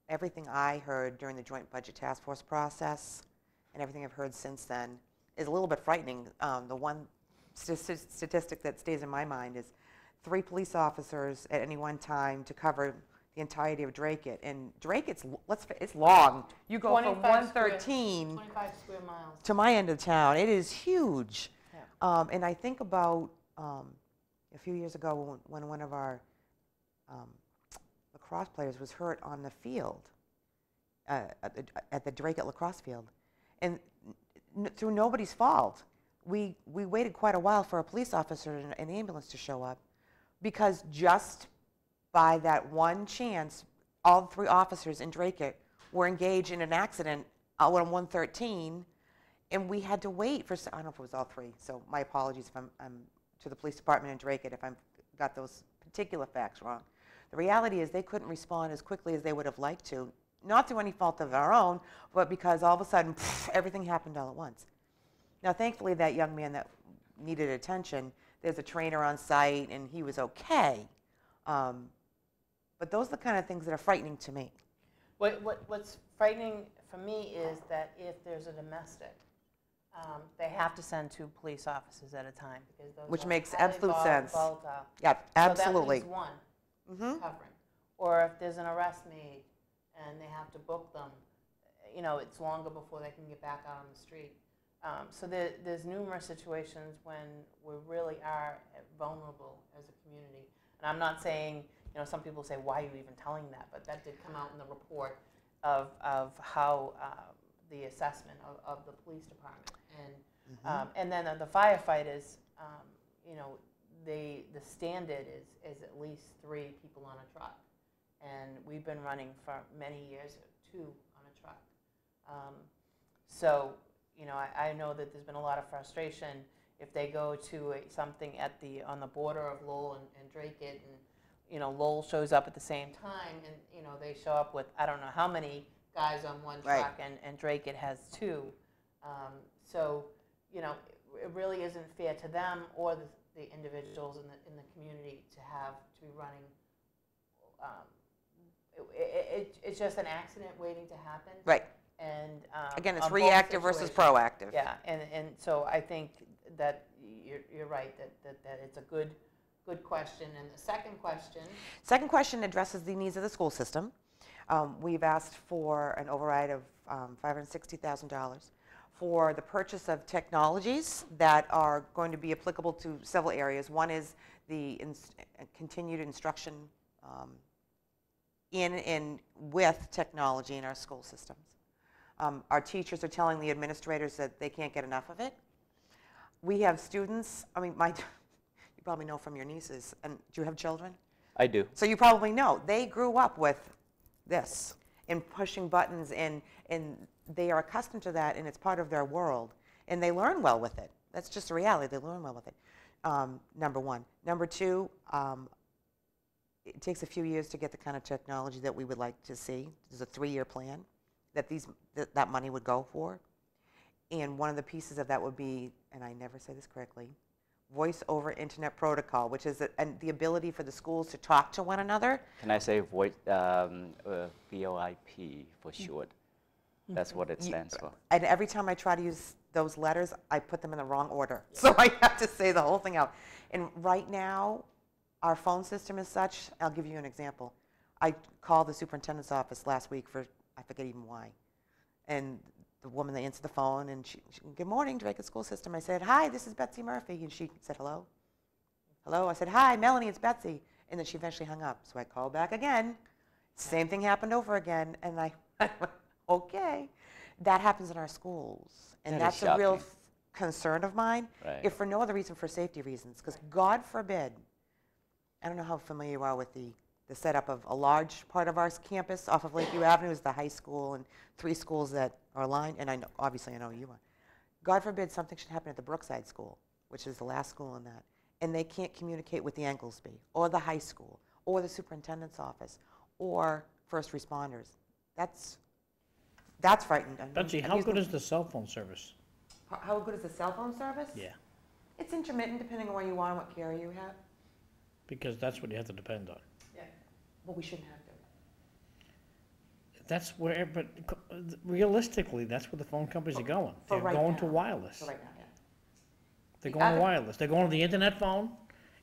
Everything I heard during the Joint Budget Task Force process and everything I've heard since then is a little bit frightening. The one statistic that stays in my mind is 3 police officers at any one time to cover the entirety of Drake-It. And Drake-It's long. You go from 113 25 square miles to my end of town. It is huge. Yeah. And I think about a few years ago when one of our lacrosse players was hurt on the field, at the Drake-It lacrosse field. And through nobody's fault, we waited quite a while for a police officer and an ambulance to show up, because just by that one chance, all 3 officers in Drake-It were engaged in an accident out on 113, and we had to wait for, I don't know if it was all 3, so my apologies if I'm to the police department in Drake-It if I've got those particular facts wrong. The reality is they couldn't respond as quickly as they would have liked to, not through any fault of our own, but because all of a sudden, everything happened all at once. Now, thankfully, that young man that needed attention, there's a trainer on site, and he was okay. But those are the kind of things that are frightening to me. What's frightening for me is that if there's a domestic, they have to send 2 police officers at a time, because those Which are makes highly absolute sense. volatile. Yeah, absolutely. So that leaves 1 covering. Or if there's an arrest made and they have to book them, you know, it's longer before they can get back out on the street. So there's numerous situations when we really are vulnerable as a community. And I'm not saying, you know, some people say, why are you even telling that? But that did come out in the report of how the assessment of the police department. And then the firefighters, you know, the standard is at least 3 people on a truck. And we've been running for many years 2 on a truck. So, you know, I know that there's been a lot of frustration if they go to something on the border of Lowell and Drake-It, and, you know, Lowell shows up at the same time, and, you know, they show up with I don't know how many guys on one truck, and Drake-It has 2. So, you know, it really isn't fair to them or the individuals in the community to be running. It's just an accident waiting to happen. Right. And again, it's reactive versus proactive. Yeah, and so I think that you're right that it's a good question. And the second question addresses the needs of the school system. We've asked for an override of $560,000 for the purchase of technologies that are going to be applicable to several areas. One is the continued instruction in and with technology in our school systems. Our teachers are telling the administrators that they can't get enough of it. We have students, I mean, you probably know from your nieces, and do you have children? I do. So you probably know, they grew up with this and pushing buttons, and they are accustomed to that, and it's part of their world, and they learn well with it. That's just a reality, they learn well with it, number 1. Number 2, it takes a few years to get the kind of technology that we would like to see. There's a 3-year plan that that money would go for. And one of the pieces of that would be, and I never say this correctly, voice over internet protocol, which is the ability for the schools to talk to one another. Can I say voice, VoIP for short? That's what it stands for. And every time I try to use those letters, I put them in the wrong order. So I have to say the whole thing out. And right now, our phone system is such, I'll give you an example. I called the superintendent's office last week for, I forget even why. And the woman that answered the phone, and she good morning, Drake-It School System. I said, hi, this is Betsy Murphy. And she said, hello? Hello? I said, hi, Melanie, it's Betsy. And then she eventually hung up. So I called back again. Same thing happened over again. And I went, okay. That happens in our schools. And that's a real concern of mine, if for no other reason, for safety reasons. Because God forbid, I don't know how familiar you are with the setup of a large part of our campus off of Lakeview Avenue is the high school and 3 schools that are aligned, and I know, obviously I know you are. God forbid something should happen at the Brookside School, which is the last school in that, and they can't communicate with the Englesby, or the high school, or the superintendent's office, or first responders. That's frightening. Betsy, how good is the cell phone service? How good is the cell phone service? Yeah. It's intermittent depending on where you are and what carrier you have. Because that's what you have to depend on. Yeah. Well, we shouldn't have to. That's where, but realistically, that's where the phone companies are going. For They're right going to now. wireless. So right now, yeah. They're The going to other- wireless. They're going to the internet phone,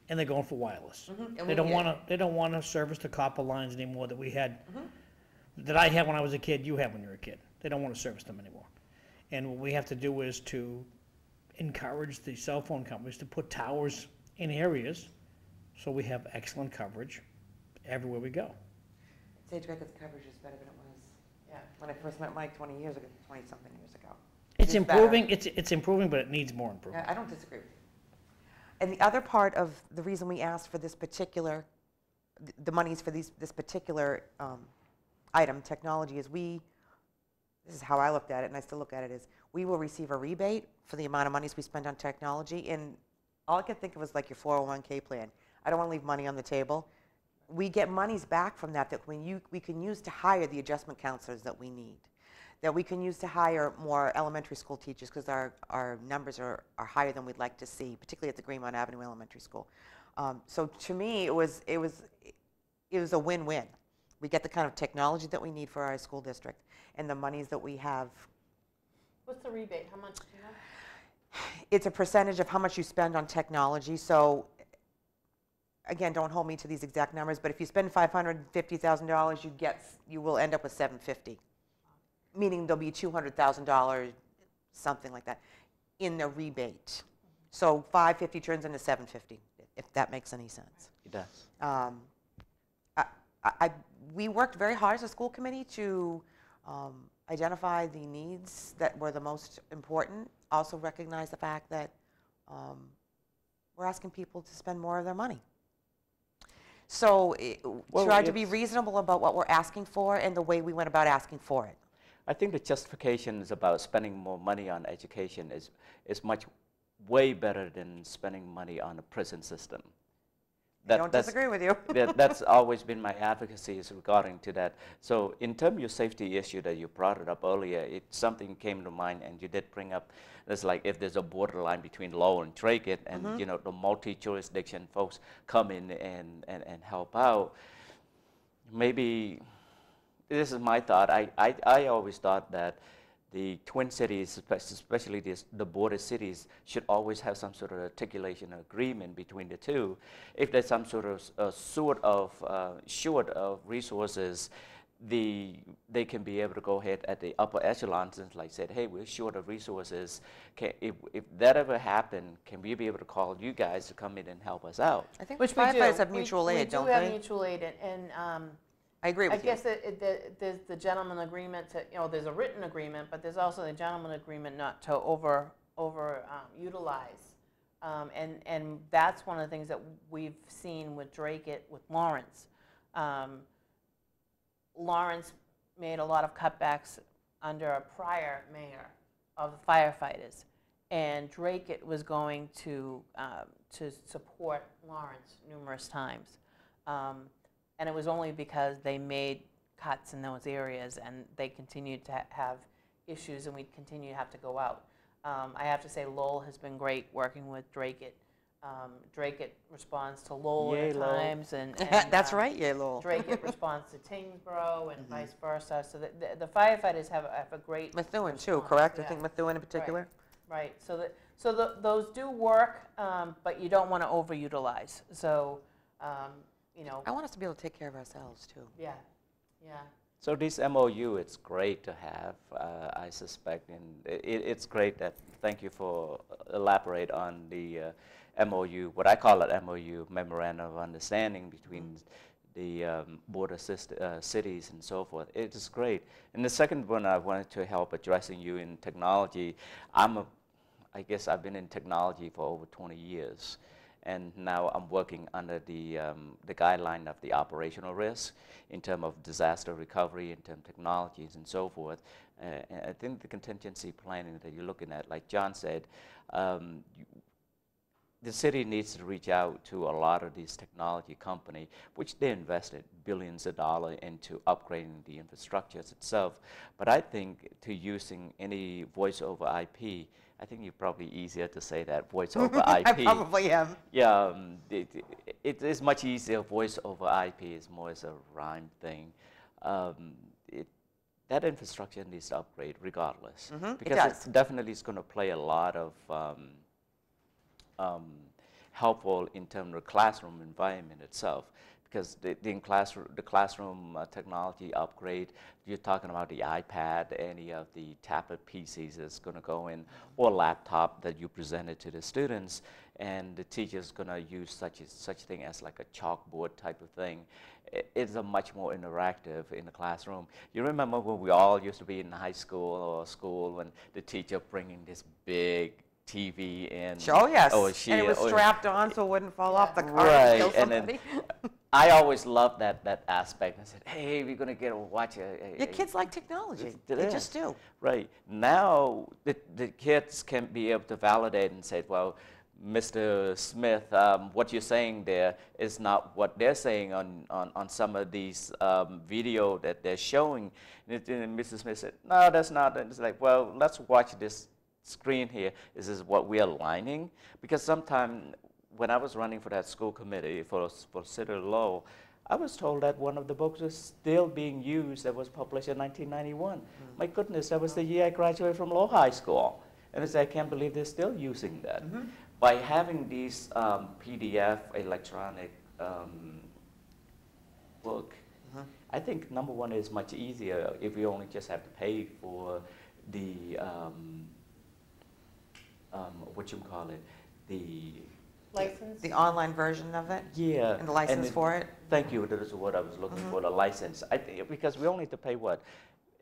and they're going for wireless. And They don't want to. They don't want to service the copper lines anymore that we had, that I had when I was a kid. You had when you were a kid. They don't want to service them anymore. And what we have to do is to encourage the cell phone companies to put towers in areas, so we have excellent coverage everywhere we go. Sage Beckett's coverage is better than it was Yeah. when I first met Mike 20 years ago, 20-something years ago. It's It is better. improving. It's improving, but it needs more improvement. Yeah, I don't disagree with you. And the other part of the reason we asked for this particular, the monies for this particular item, technology, is this is how I looked at it, and I still look at it, is we will receive a rebate for the amount of monies we spend on technology, and all I could think of was like your 401k plan. I don't want to leave money on the table. We get monies back from that we can use to hire the adjustment counselors that we need, that we can use to hire more elementary school teachers, because our numbers are higher than we'd like to see, particularly at the Greenmount Avenue Elementary School. So to me, it was a win-win. We get the kind of technology that we need for our school district, and the monies that we have. What's the rebate? How much do you know? It's a percentage of how much you spend on technology. So again, don't hold me to these exact numbers, but if you spend $550,000, you will end up with $750,000, meaning there'll be $200,000, something like that, in the rebate. So $550,000 turns into $750,000, if that makes any sense. It does. We worked very hard as a school committee to identify the needs that were the most important. Also recognize the fact that we're asking people to spend more of their money. So try to be reasonable about what we're asking for and the way we went about asking for it. I think the justification is about spending more money on education is much way better than spending money on a prison system. I don't disagree with you. That's always been my advocacy is regarding to that. So in terms of your safety issue that you brought it up earlier, something came to mind, and you did bring up, it's like if there's a borderline between Lowell and Dracut, and you know, the multi-jurisdiction folks come in and help out, maybe, this is my thought, I always thought that the Twin Cities, especially the border cities, should always have some sort of articulation agreement between the two. If there's some sort of short of resources, they can be able to go ahead at the upper echelons and like said, hey, we're short of resources. If that ever happened, can we be able to call you guys to come in and help us out? I think Which we do. firefighters have mutual aid, don't We do have they? mutual aid, and I agree with you. I guess there's the gentleman agreement to, there's a written agreement, but there's also the gentleman agreement not to utilize. And that's one of the things that we've seen with Dracut, with Lawrence. Lawrence made a lot of cutbacks under a prior mayor of the firefighters, and Dracut was going to support Lawrence numerous times. And it was only because they made cuts in those areas and they continued to have issues, and we'd continue to have to go out. I have to say Lowell has been great working with Dracut. Dracut responds to Lowell Yay, at Lowell. times. And That's right, yeah, Lowell. Dracut responds to Tingsboro and vice versa. So the firefighters have a great Methuen too, response, correct? yeah. I think Methuen in particular. Right. So those do work, but you don't want to overutilize. So, I want us to be able to take care of ourselves too. yeah. So this MOU, it's great to have, I suspect, and it's great that, thank you for elaborate on the MOU, what I call it MOU, Memorandum of Understanding between the border cities and so forth. It is great. And the second one I wanted to help addressing you in technology. I guess I've been in technology for over 20 years. And now I'm working under the guideline of the operational risk in terms of disaster recovery, in terms of technologies and so forth. And I think the contingency planning that you're looking at, like John said, the city needs to reach out to a lot of these technology companies, which they invested billions of dollars into upgrading the infrastructures itself. But I think to using any voice over IP, I think you're probably easier to say that voice over IP. I probably am. Yeah, it is much easier. Voice over IP is more as a rhyme thing. that infrastructure needs to upgrade regardless. It Because does. it definitely is going to play a lot of helpful in terms of classroom environment itself. Because the classroom technology upgrade, you're talking about the iPad, any of the tablet PCs that's going to go in, or laptop that you presented to the students, and the teacher's going to use such thing as like a chalkboard type of thing. It's a much more interactive in the classroom. You remember when we all used to be in high school or school when the teacher bringing this big TV in. Oh, yes. And it was strapped on so it wouldn't fall off the car Right, and kill and then somebody. I always loved that aspect. I said, hey, we're going to get to watch Your kids like technology. It They is. just do. Right. Now, the kids can be able to validate and say, well, Mr. Smith, what you're saying there is not what they're saying on some of these video that they're showing. And Mr. Smith said, no, that's not. And it's like, well, let's watch this screen here. This is what we're aligning. Because sometimes when I was running for that school committee for City Law, I was told that one of the books was still being used that was published in 1991. My goodness, that was the year I graduated from Law High School. And I said, I can't believe they're still using that. By having these PDF electronic book, I think number one is much easier if you only just have to pay for the what you call it, the License? The online version of it yeah, and the license for it. Thank you. That is what I was looking for, the license. I think because we only have to pay what?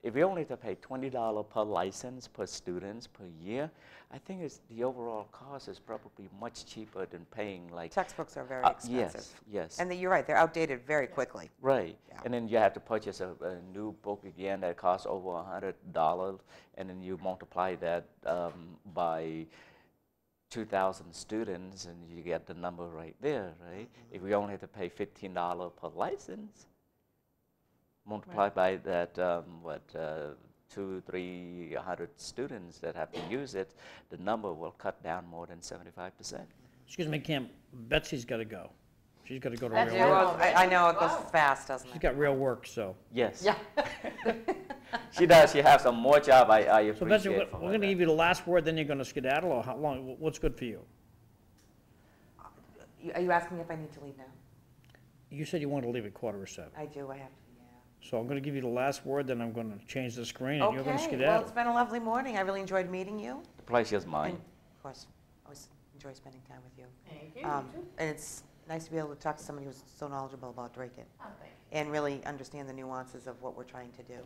If we only have to pay $20 per license per students per year, I think the overall cost is probably much cheaper than paying like Textbooks are very expensive. Yes. And you're right, they're outdated very quickly. Right. Yeah. And then you have to purchase a new book again that costs over $100, and then you multiply that by 2,000 students, and you get the number right there, right? If we only have to pay $15 per license, multiply by that, 200-300 students that have to use it, the number will cut down more than 75%. Excuse me, Cam, Betsy's got to go. She's got to go to That's real it. work. I know it goes fast, doesn't She's it? got real work, so. Yes. Yeah. She does. She has some more job. I So Betsy, appreciate we're for going to that. give you the last word, then you're going to skedaddle, or how long, what's good for you? Are you asking me if I need to leave now? You said you wanted to leave at 6:45. I do, I have to, yeah. So I'm going to give you the last word, then I'm going to change the screen, and you're going to Okay, well, skedaddle. it's been a lovely morning. I really enjoyed meeting you. The pleasure's And mine. of course, I always enjoy spending time with you. Thank you. You too. And it's nice to be able to talk to somebody who's so knowledgeable about Drake-It Oh, thank you. and really understand the nuances of what we're trying to do.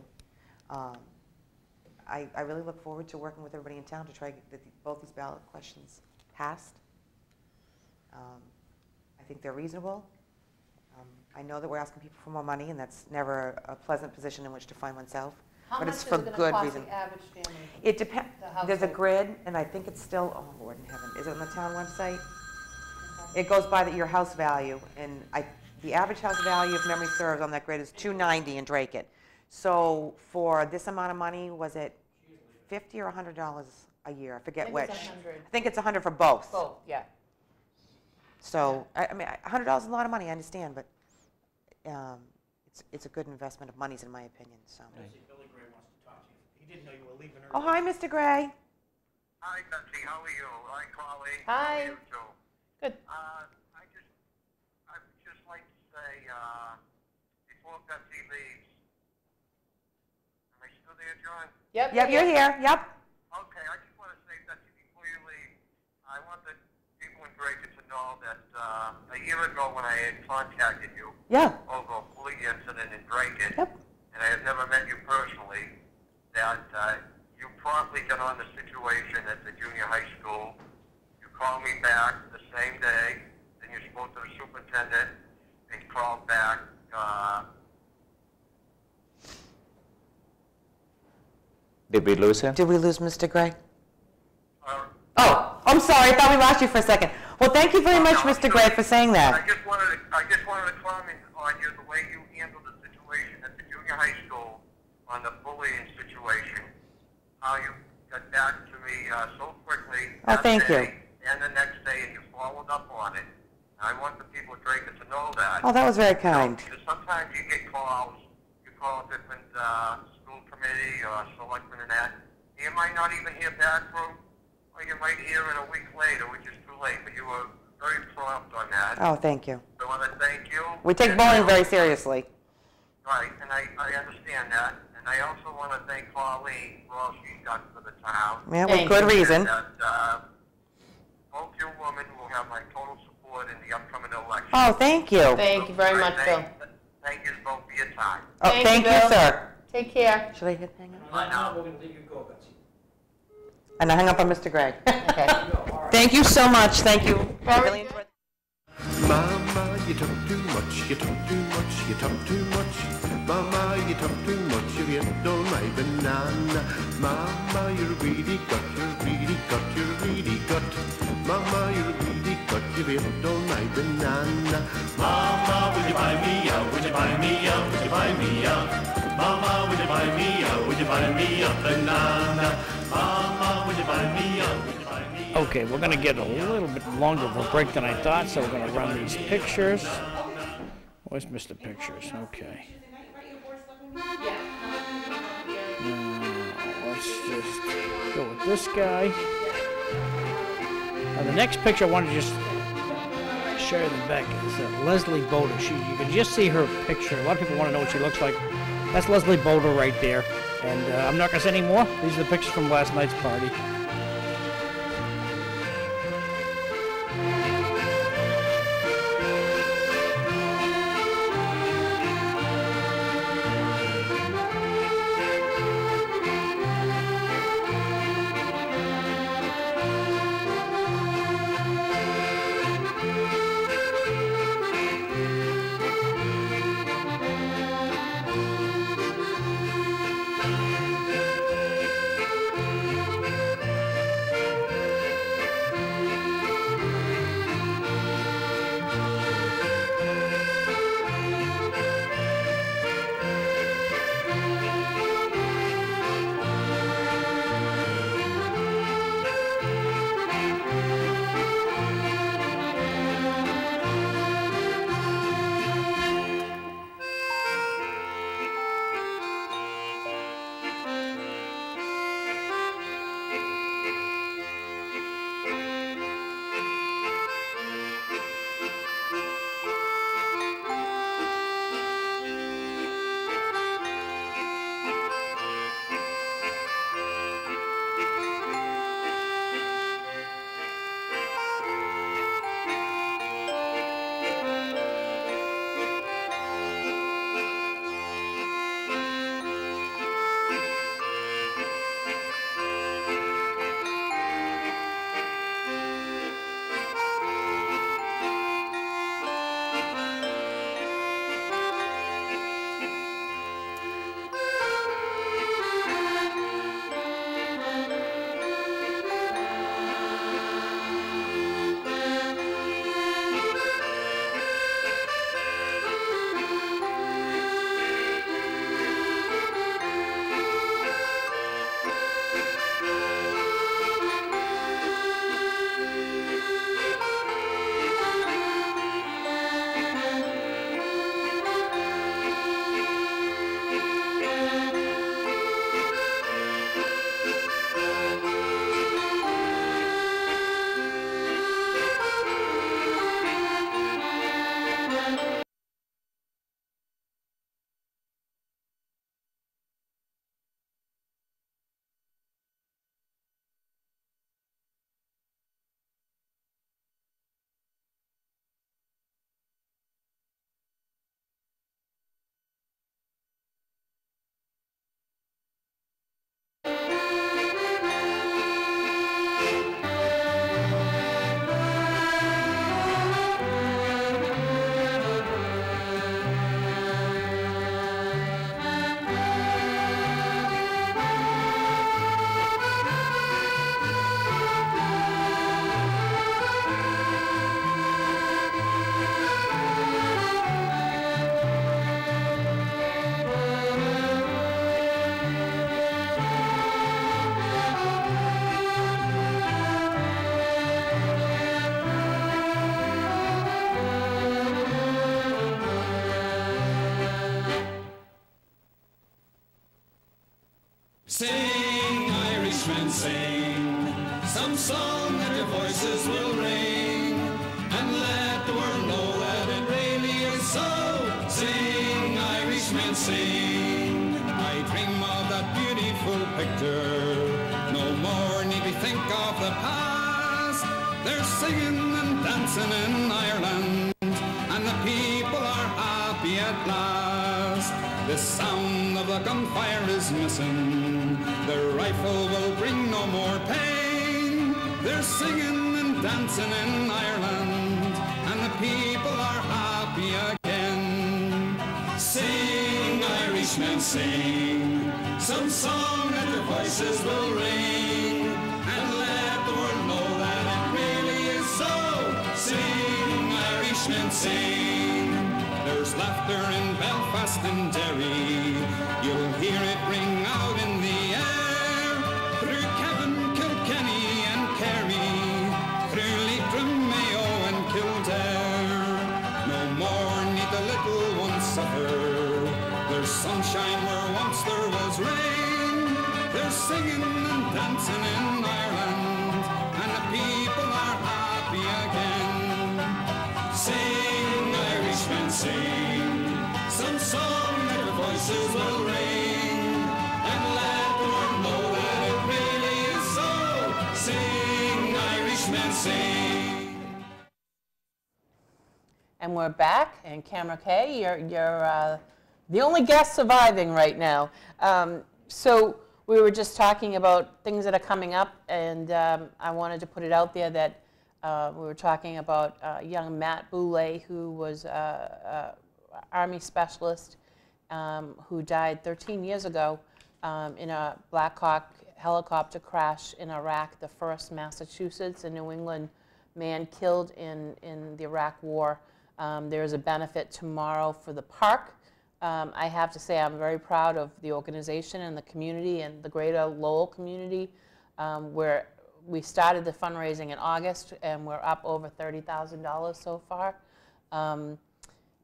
I really look forward to working with everybody in town to try to get both these ballot questions passed. I think they're reasonable. I know that we're asking people for more money, and that's never a pleasant position in which to find oneself. How But much it's is for it going to good cost reason. the average family? It depends. The There's a household. grid, and I think it's still, oh Lord in heaven, is it on the town website? It goes by your house value, and the average house value, if memory serves, on that grid is $290 in Drake-It. So for this amount of money, was it $50 or $100 a year? I forget which. I think it's 100. I think it's 100 for both. Both, yeah. So, I mean, $100 is a lot of money, I understand, but it's a good investment of monies, in my opinion, so. Billy Gray wants to talk to you. He didn't know you were leaving early. Oh, hi, Mr. Gray. Hi, Betsy. How are you? Hi, Colleen. Hi. How are you too? Good. I'd just like to say, before Betsy leaves, am I still there, John? Yep. Yep, you're here, yep. Okay, I just want to say, Betsy, before you leave, I want the people in Drake-It to know that a year ago when I had contacted you Yeah, over a police incident in Drake-It, Yep. and I have never met you personally, that you promptly got on the situation at the junior high school. You called me back the same day, then you spoke to the superintendent and called back. Did we lose him? Did we lose Mr. Gray? Uh, Oh, I'm sorry, I thought we lost you for a second. Well, thank you very much, no, Mr. Gray, for saying I that. just wanted to comment on you, the way you handled the situation at the junior high school on the bullying situation. How you got back to me so quickly. Oh, that thank you. day And the next day, and you followed up on it. I want the people of Drake-It to know that. Oh, that was very kind. Because sometimes you get calls, you call all different school committee or selectmen and that. You might not even hear back from, or you might hear it a week later, which is too late, but you were very prompt on that. Oh, thank you. So I want to thank you. We take And bullying I very also- seriously. Right, and I understand that. And I also want to thank Colleen for all she's done for the town. Yeah, with Thank good you. reason. That both you women will have my total support in the upcoming election. Oh, thank you. Thank you very much, Bill. Thank you both for your time. Oh, thank you, Bill. sir. Take care. Should I hit hang up? On that note, we're gonna let you go, Betsy. And I hung up on Mr. Gray. Okay. Thank you so much. Thank you. I Very really good. enjoyed Mama, you talk too much, you talk too much, you talk too much. Mama, you talk too much, you get on my banana. Mama, you're really got, you're really got, you're really got. Mama, you're really got, you get on my banana. Mama, would you buy me out? Would you buy me out? Would you buy me out? Mama, would you buy me out? Would you buy me a banana? Mama, would you buy me out? Would you buy me out? Okay, we're gonna get a little bit longer of a break than I thought, so we're gonna run these pictures. Where's Mr. Pictures? Okay. Let's just go with this guy. Now the next picture I want to just show you the back is Leslie Boulder. You can just see her picture. A lot of people want to know what she looks like. That's Leslie Boulder right there. And I'm not gonna say any more. These are the pictures from last night's party. Sing, Irishmen, sing, some song that your voices will ring, and let the world know that it really is so. Sing, Irishmen, sing. I dream of that beautiful picture. No more need we think of the past. They're singing and dancing in Ireland, and the people are happy at last. The sound of the gunfire is missing. The rifle will bring no more pain. They're singing and dancing in Ireland, and the people are happy again. Sing, Irishmen, sing, some song that your voices will ring, and let the world know that it really is so. Sing, Irishmen, sing. There's laughter in Belfast and Derry. You'll hear it ring out in the air. Through Cavan, Kilkenny and Kerry, through Leitrim, Mayo and Kildare. No more need the little ones suffer. There's sunshine where once there was rain. They're singing and dancing in Ireland, and the people are happy again. Sing, Irishmen, sing, some song that your voices will ring, and let the world know that it really is so. Sing, Irishmen, sing. And we're back, and Camera K, you're the only guest surviving right now. So we were just talking about things that are coming up, and I wanted to put it out there that we were talking about young Matt Boulay, who was an Army specialist who died 13 years ago in a Black Hawk helicopter crash in Iraq, the first Massachusetts and New England man killed in the Iraq War. There is a benefit tomorrow for the park. I have to say I'm very proud of the organization and the community and the greater Lowell community, where we started the fundraising in August, and we're up over $30,000 so far.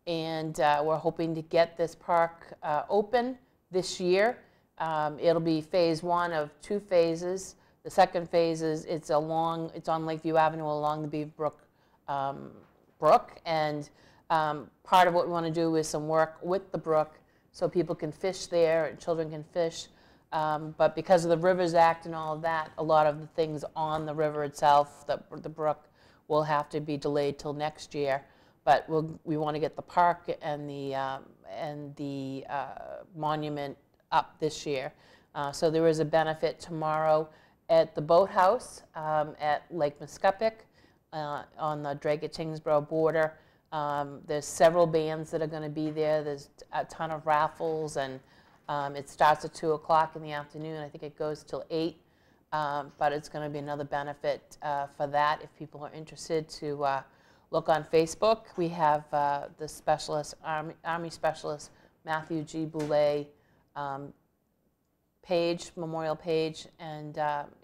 And we're hoping to get this park open this year. It'll be phase 1 of 2 phases. The second phase is it's on Lakeview Avenue along the Beaver Brook, and part of what we want to do is some work with the brook so people can fish there and children can fish. But because of the Rivers Act and all of that, a lot of the things on the river itself, the brook, will have to be delayed till next year. But we want to get the park and the monument up this year. So there is a benefit tomorrow at the boathouse at Lake Muscuppick on the Drake-Tingsboro border. There's several bands that are going to be there. There's a ton of raffles, and it starts at 2 o'clock in the afternoon. I think it goes till 8, but it's going to be another benefit for that if people are interested to look on Facebook. We have the specialist, Army Specialist Matthew G. Boulay page, memorial page, and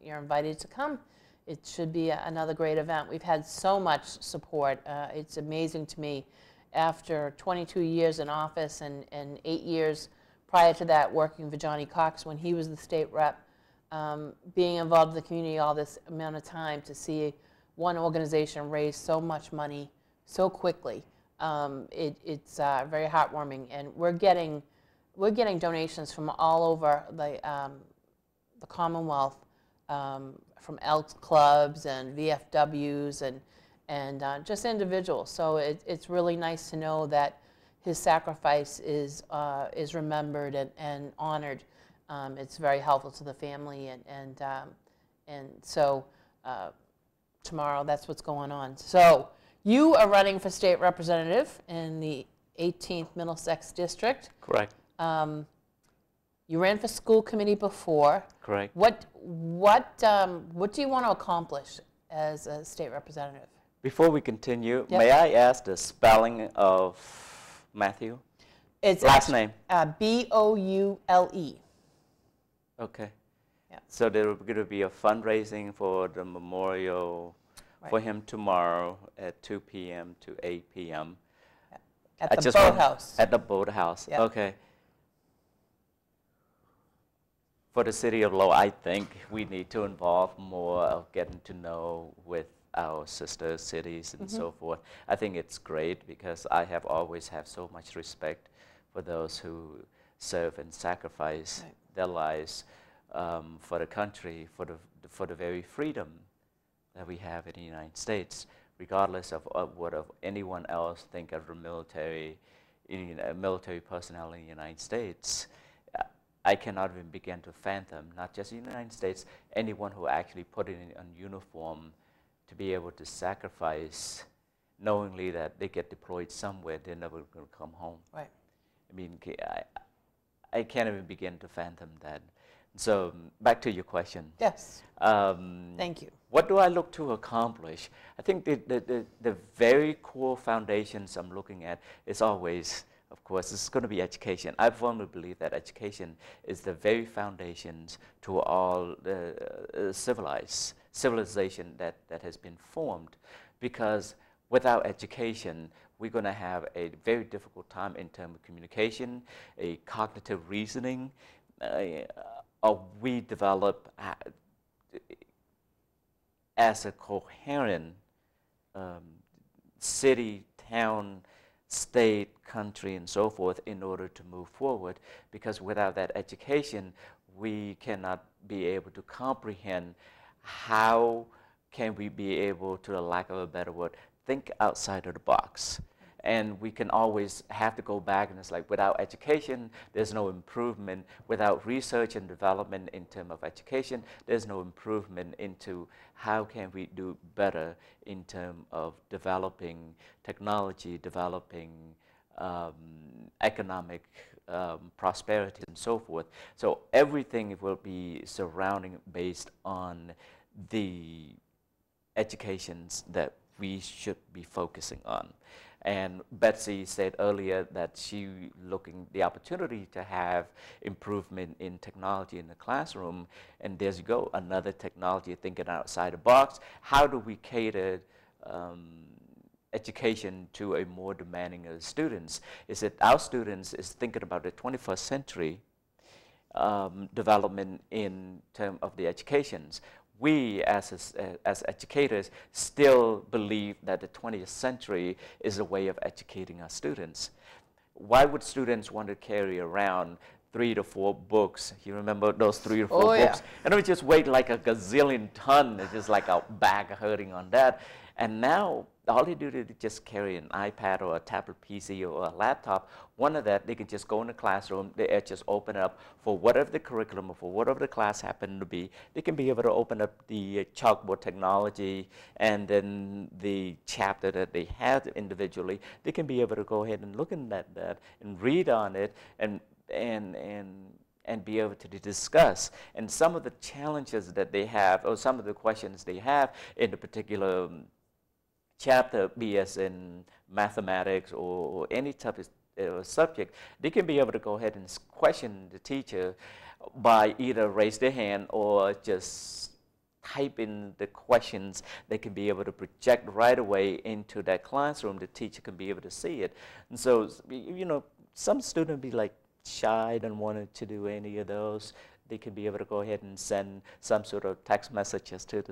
you're invited to come. It should be another great event. We've had so much support. It's amazing to me. After 22 years in office and 8 years prior to that working for Johnny Cox when he was the state rep, being involved in the community all this amount of time, to see one organization raise so much money so quickly, it's very heartwarming. And we're getting donations from all over the Commonwealth, from Elks clubs and VFWs and just individuals. So it's really nice to know that his sacrifice is remembered and honored. It's very helpful to the family, and so tomorrow that's what's going on. So you are running for state representative in the 18th Middlesex District. Correct. You ran for school committee before. Correct. What do you want to accomplish as a state representative? Before we continue, Yep. may I ask the spelling of Matthew? It's Last name. B-O-U-L-E. Okay. Yeah. So there will going to be a fundraising for the memorial for him tomorrow at 2 p.m. to 8 p.m. At the boathouse. At the boathouse. Yeah. Okay. For the city of Lowell, I think we need to involve more of getting to know with our sister cities and so forth. I think it's great because I have always have so much respect for those who serve and sacrifice their lives for the country, for the very freedom that we have in the United States, regardless of what anyone else think of the military, military personnel in the United States. I cannot even begin to fathom, not just in the United States, anyone who actually put in a uniform to be able to sacrifice, knowingly that they get deployed somewhere, they're never going to come home. Right. I mean, I can't even begin to fathom that. So back to your question. Yes. Thank you. What do I look to accomplish? I think the very core foundations I'm looking at is always, of course, it's going to be education. I firmly believe that education is the very foundations to all the civilization that has been formed. Because without education, we're going to have a very difficult time in terms of communication, a cognitive reasoning, or we develop as a coherent city, town, state, country, and so forth in order to move forward. Because without that education, we cannot be able to comprehend how can we be able, to the lack of a better word, think outside of the box. And we can always have to go back, and it's like without education, there's no improvement. Without research and development in terms of education, there's no improvement into how can we do better in terms of developing technology, developing economic prosperity and so forth. So everything will be surrounding based on the educations that we should be focusing on. And Betsy said earlier that she looking the opportunity to have improvement in technology in the classroom. And there you go, another technology, thinking outside the box. How do we cater education to a more demanding of students? Is that our students is thinking about the 21st century development in terms of the educations. We, as educators, still believe that the 20th century is a way of educating our students. Why would students want to carry around 3 to 4 books? You remember those 3 to 4 books? Yeah. And it would just weigh like a gazillion ton. It's just like a bag hurting on that. And now, all they do is just carry an iPad or a tablet PC or a laptop. One of that, they can just go in the classroom, they just open it up for whatever the curriculum or for whatever the class happened to be. They can be able to open up the chalkboard technology and then the chapter that they have individually. They can be able to go ahead and look at that and read on it and be able to discuss. And some of the challenges that they have, or some of the questions they have in the particular chapter, be as in mathematics or any type of subject, they can be able to go ahead and question the teacher by either raise their hand or just type in the questions. They can be able to project right away into that classroom. The teacher can be able to see it. And so, you know, some students be like shy, don't want to do any of those. They can be able to go ahead and send some sort of text messages to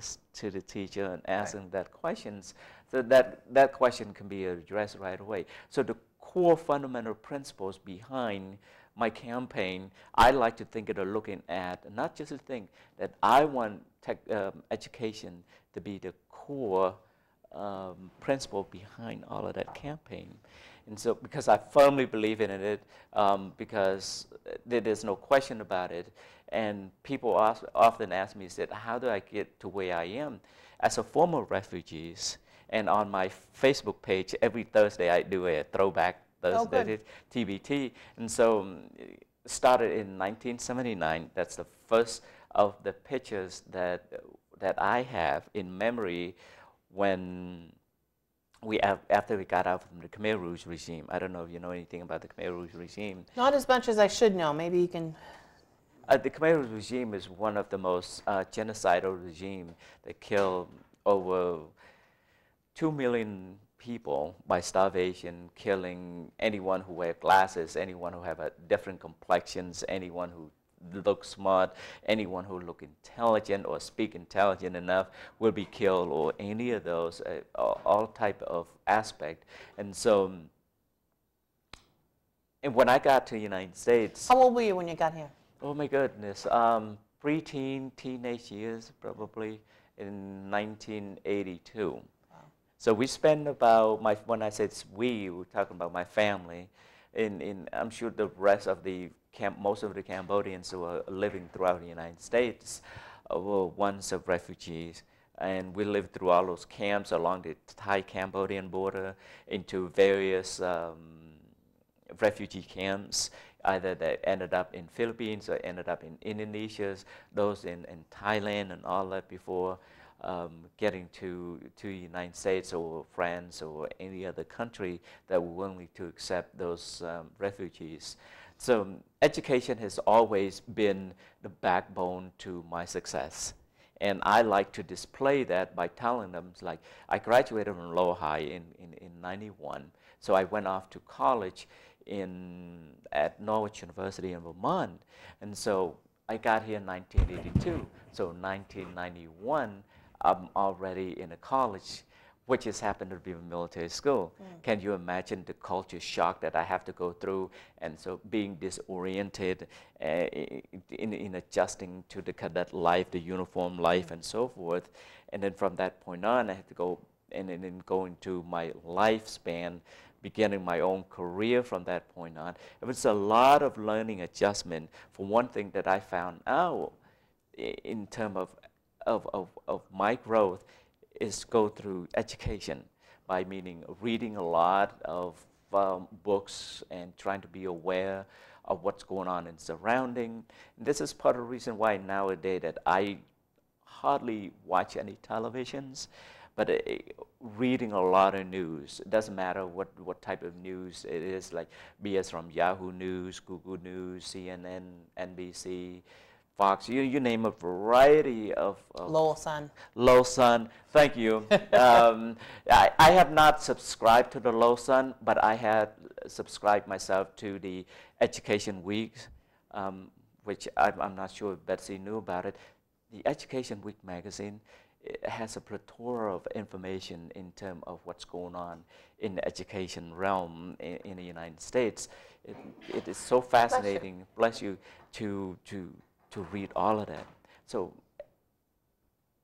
the teacher and ask them that questions. So that question can be addressed right away. So the core fundamental principles behind my campaign, I like to think of looking at, not just to think that I want education to be the core principle behind all of that campaign. And so, because I firmly believe in it, because there's no question about it, and people often ask me, said, how do I get to where I am? As a former refugee, and on my Facebook page, every Thursday I do a throwback Thursday TBT. And so, started in 1979. That's the first of the pictures that I have in memory when after we got out from the Khmer Rouge regime. I don't know if you know anything about the Khmer Rouge regime. Not as much as I should know. Maybe you can. The Khmer Rouge regime is one of the most genocidal regime that killed over 2 million people by starvation, killing anyone who wear glasses, anyone who have a different complexions, anyone who look smart, anyone who look intelligent or speak intelligent enough will be killed, or any of those, all type of aspect. And so, and when I got to the United States. How old were you when you got here? Oh my goodness, preteen, teenage years probably in 1982. Wow. So we spent about, when I said we, we're talking about my family, I'm sure the rest of the most of the Cambodians who are living throughout the United States were once of refugees. And we lived through all those camps along the Thai-Cambodian border into various refugee camps, either that ended up in Philippines or ended up in Indonesia, those in Thailand and all that before getting to the United States or France or any other country that were willing to accept those refugees. So education has always been the backbone to my success. And I like to display that by telling them, like, I graduated from Lower High in 91. So I went off to college at Norwich University in Vermont. And so I got here in 1982. So 1991, I'm already in a college, which has happened to be a military school. Can you imagine the culture shock that I have to go through? And so being disoriented in adjusting to the cadet life, the uniform life, and so forth. And then from that point on, I had to go and then go into my lifespan, beginning my own career from that point on. It was a lot of learning adjustment. For one thing that I found out in terms of my growth is go through education, by meaning reading a lot of books and trying to be aware of what's going on in surrounding. And this is part of the reason why nowadays that I hardly watch any televisions, but reading a lot of news. It doesn't matter what type of news it is, like be it from Yahoo News, Google News, CNN, NBC, Fox, you name a variety of Lowell Sun. Lowell Sun, thank you. I have not subscribed to the Lowell Sun, but I had subscribed myself to the Education Week, which I'm not sure if Betsy knew about it. The Education Week magazine, it has a plethora of information in terms of what's going on in the education realm in the United States. It is so fascinating, bless you, to read all of that. So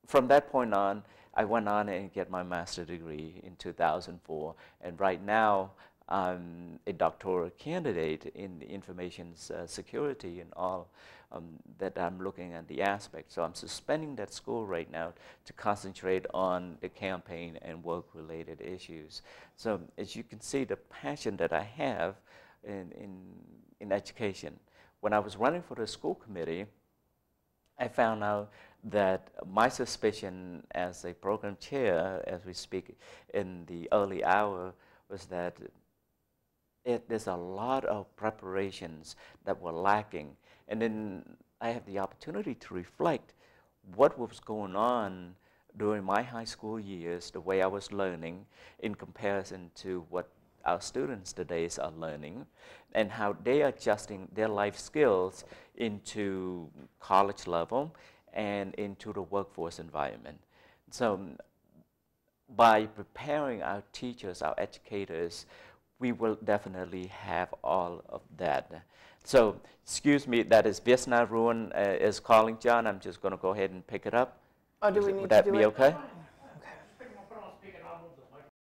from that point on, I went on and get my master's degree in 2004. And right now, I'm a doctoral candidate in the information security and all that I'm looking at the aspects. So I'm suspending that school right now to concentrate on the campaign and work-related issues. So as you can see, the passion that I have in education. When I was running for the school committee, I found out that my suspicion as a program chair, as we speak in the early hour, was that there's a lot of preparations that were lacking. And then I had the opportunity to reflect what was going on during my high school years, the way I was learning in comparison to what our students today are learning, and how they are adjusting their life skills into college level and into the workforce environment. So by preparing our teachers, our educators, we will definitely have all of that. So, excuse me, that is Vietnam Ruin is calling, John. I'm just going to go ahead and pick it up. Oh, do we need Would that to do be it? okay?